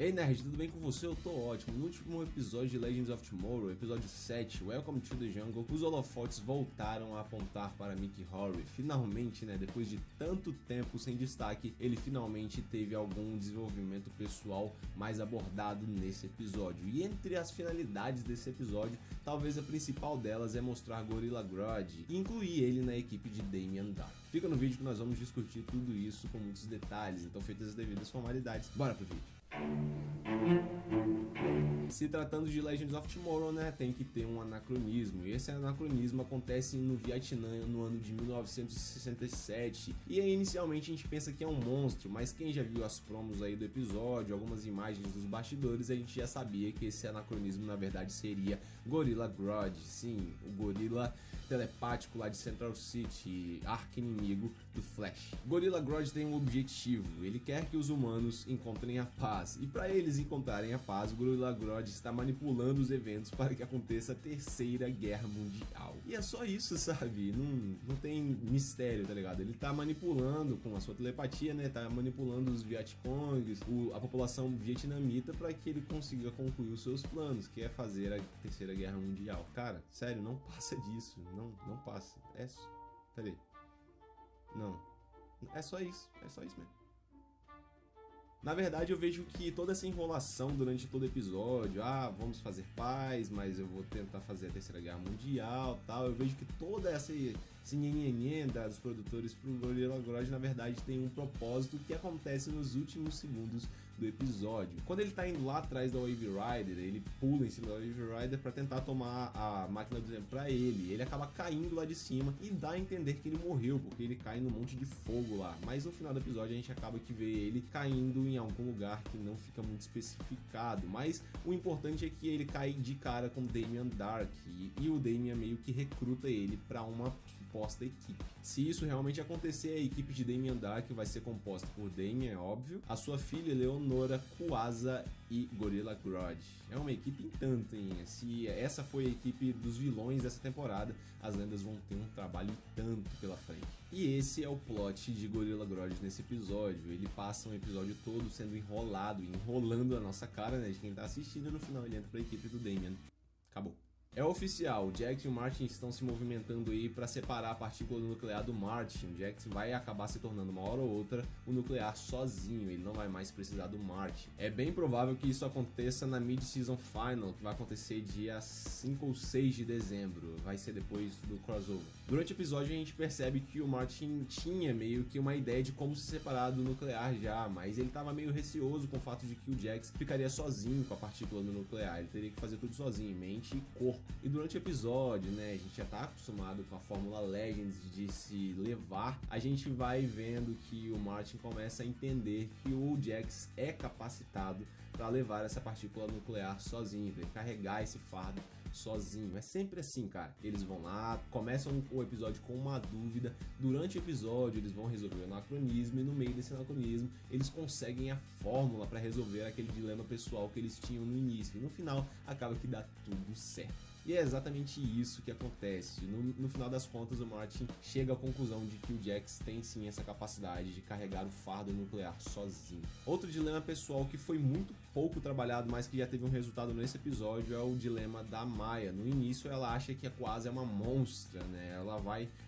Ei nerd, tudo bem com você? Eu tô ótimo. No último episódio de Legends of Tomorrow, episódio 7, Welcome to the Jungle, os holofotes voltaram a apontar para Mickey Rourke. Finalmente, depois de tanto tempo sem destaque, ele finalmente teve algum desenvolvimento pessoal mais abordado nesse episódio. E entre as finalidades desse episódio, talvez a principal delas é mostrar Gorilla Grodd e incluir ele na equipe de Damien Darhk. Fica no vídeo que nós vamos discutir tudo isso com muitos detalhes, então feitas as devidas formalidades, bora pro vídeo. Se tratando de Legends of Tomorrow, tem que ter um anacronismo, e esse anacronismo acontece no Vietnã no ano de 1967, e aí inicialmente a gente pensa que é um monstro, mas quem já viu as promos aí do episódio, algumas imagens dos bastidores, a gente já sabia que esse anacronismo na verdade seria Gorilla Grodd, sim, o gorila telepático lá de Central City, arqui-inimigo do Flash. Gorilla Grodd tem um objetivo, ele quer que os humanos encontrem a paz, e para eles encontrarem a paz, o Gorilla Grodd está manipulando os eventos para que aconteça a Terceira Guerra Mundial. E é só isso, sabe? Não tem mistério, tá ligado? Ele tá manipulando com a sua telepatia, tá manipulando os Vietcongs, a população vietnamita para que ele consiga concluir os seus planos, que é fazer a Terceira Guerra Mundial. Cara, sério, não passa disso. Não passa. Peraí. Não. É só isso mesmo. Na verdade, eu vejo que toda essa enrolação durante todo o episódio, vamos fazer paz, mas eu vou tentar fazer a Terceira Guerra Mundial, tal. Eu vejo que toda essa nhenhenhen dos produtores pro Gorilla Grodd, na verdade, tem um propósito que acontece nos últimos segundos do episódio. Quando ele tá indo lá atrás da Wave Rider, ele pula em cima da Wave Rider pra tentar tomar a máquina do tempo pra ele. Ele acaba caindo lá de cima e dá a entender que ele morreu, porque ele cai num monte de fogo lá. Mas no final do episódio a gente acaba que vê ele caindo em algum lugar que não fica muito especificado. Mas o importante é que ele cai de cara com Damien Darhk e o Damien meio que recruta ele pra uma suposta equipe. Se isso realmente acontecer, a equipe de Damien Darhk vai ser composta por Damien, é óbvio, a sua filha Leonora, Kuasa e Gorilla Grodd. É uma equipe em tanto, hein? Se essa foi a equipe dos vilões dessa temporada, as lendas vão ter um trabalho tanto pela frente. E esse é o plot de Gorilla Grodd nesse episódio. Ele passa um episódio todo sendo enrolando a nossa cara, de quem tá assistindo, e no final ele entra pra equipe do Damien. Acabou. É oficial, o Jax e o Martin estão se movimentando aí para separar a partícula nuclear do Martin. O Jax vai acabar se tornando uma hora ou outra o nuclear sozinho, ele não vai mais precisar do Martin. É bem provável que isso aconteça na Mid-Season Final, que vai acontecer dia 5 ou 6 de dezembro, vai ser depois do crossover. Durante o episódio a gente percebe que o Martin tinha meio que uma ideia de como se separar do nuclear já, mas ele estava meio receoso com o fato de que o Jax ficaria sozinho com a partícula do nuclear, ele teria que fazer tudo sozinho, mente e corpo. E durante o episódio, a gente já tá acostumado com a Fórmula Legends de se levar, a gente vai vendo que o Martin começa a entender que o Jax é capacitado para levar essa partícula nuclear sozinho, para ele carregar esse fardo sozinho. É sempre assim, cara. Eles vão lá, começam o episódio com uma dúvida, durante o episódio eles vão resolver o anacronismo e no meio desse anacronismo eles conseguem a fórmula para resolver aquele dilema pessoal que eles tinham no início e no final acaba que dá tudo certo. E é exatamente isso que acontece. No final das contas, o Martin chega à conclusão de que o Jax tem sim essa capacidade de carregar o fardo nuclear sozinho. Outro dilema pessoal que foi muito pouco trabalhado, mas que já teve um resultado nesse episódio, é o dilema da Maya. No início ela acha que a Kuasa é uma monstra,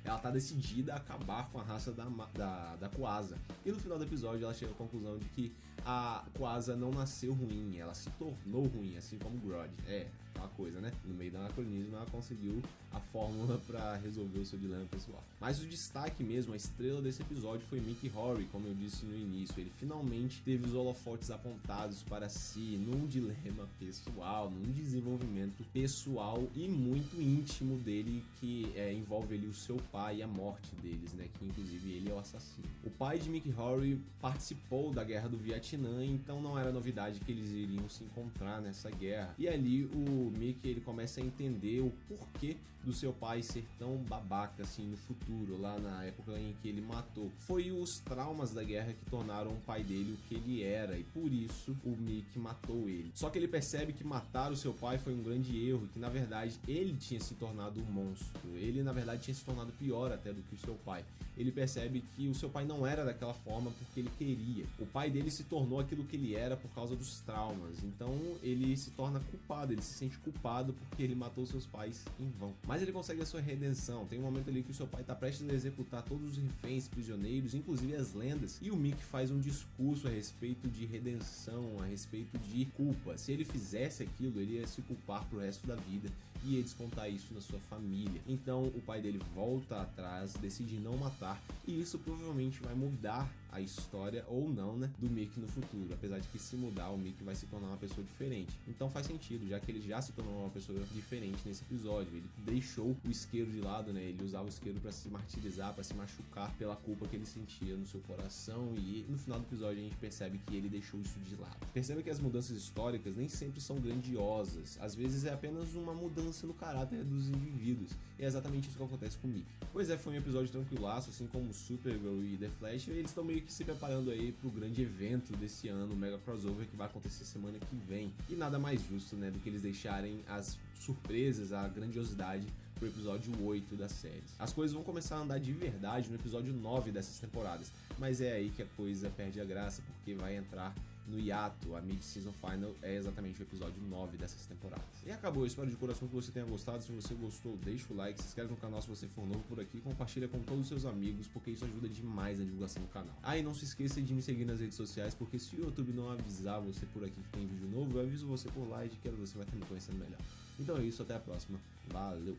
ela tá decidida a acabar com a raça da Kuasa. E no final do episódio ela chega à conclusão de que a Kuasa não nasceu ruim, ela se tornou ruim, assim como Grodd. É, aquela coisa, no meio do anacronismo ela conseguiu a fórmula para resolver o seu dilema pessoal. Mas o destaque mesmo, a estrela desse episódio foi Mickey Rourke, como eu disse no início. Ele finalmente teve os holofotes apontados para si num dilema pessoal, num desenvolvimento pessoal e muito íntimo dele, que envolve ali o seu pai e a morte deles, que inclusive ele é o assassino. O pai de Mickey Rourke participou da guerra do Vietnã, então não era novidade que eles iriam se encontrar nessa guerra. E ali o Mickey ele começa a entender o porquê do seu pai ser tão babaca assim no futuro, lá na época em que ele matou. Foi os traumas da guerra que tornaram o pai dele o que ele era, e por isso o Mickey matou ele. Só que ele percebe que matar o seu pai foi um grande erro, e que na verdade ele tinha se tornado um monstro. Ele na verdade tinha se tornado pior até do que o seu pai. Ele percebe que o seu pai não era daquela forma porque ele queria. O pai dele se tornou aquilo que ele era por causa dos traumas. Então ele se torna culpado, ele se sente culpado porque ele matou seus pais em vão. Mas ele consegue a sua redenção. Tem um momento ali que o seu pai está prestes a executar todos os reféns, prisioneiros, inclusive as lendas. E o Mickey faz um discurso a respeito de redenção, a respeito de culpa. Se ele fizesse aquilo, ele ia se culpar pro resto da vida e ia descontar isso na sua família. Então o pai dele volta atrás, decide não matar, e isso provavelmente vai mudar a história ou não, né, do Mickey no futuro. Apesar de que se mudar, o Mickey vai se tornar uma pessoa diferente. Então faz sentido, já que ele já se tornou uma pessoa diferente nesse episódio. Ele deixou o isqueiro de lado, né? Ele usava o isqueiro para se martirizar, para se machucar pela culpa que ele sentia no seu coração, e no final do episódio a gente percebe que ele deixou isso de lado. Percebe que as mudanças históricas nem sempre são grandiosas. Às vezes é apenas uma mudança no caráter dos indivíduos. E é exatamente isso que acontece com o Mickey. Pois é, foi um episódio tranquilaço, assim como Supergirl e The Flash. Eles estão meio que se preparando aí pro grande evento desse ano, o Mega Crossover, que vai acontecer semana que vem. E nada mais justo, né, do que eles deixarem as surpresas, a grandiosidade pro episódio 8 da série. As coisas vão começar a andar de verdade no episódio 9 dessas temporadas, mas é aí que a coisa perde a graça, porque vai entrar no hiato. A Mid-Season Final é exatamente o episódio 9 dessas temporadas. E acabou, eu espero de coração que você tenha gostado. Se você gostou, deixa o like, se inscreve no canal se você for novo por aqui, compartilha com todos os seus amigos, porque isso ajuda demais na divulgação do canal. Ah, e não se esqueça de me seguir nas redes sociais, porque se o YouTube não avisar você por aqui que tem vídeo novo, eu aviso você por lá e de que você vai estar me conhecendo melhor. Então é isso, até a próxima. Valeu!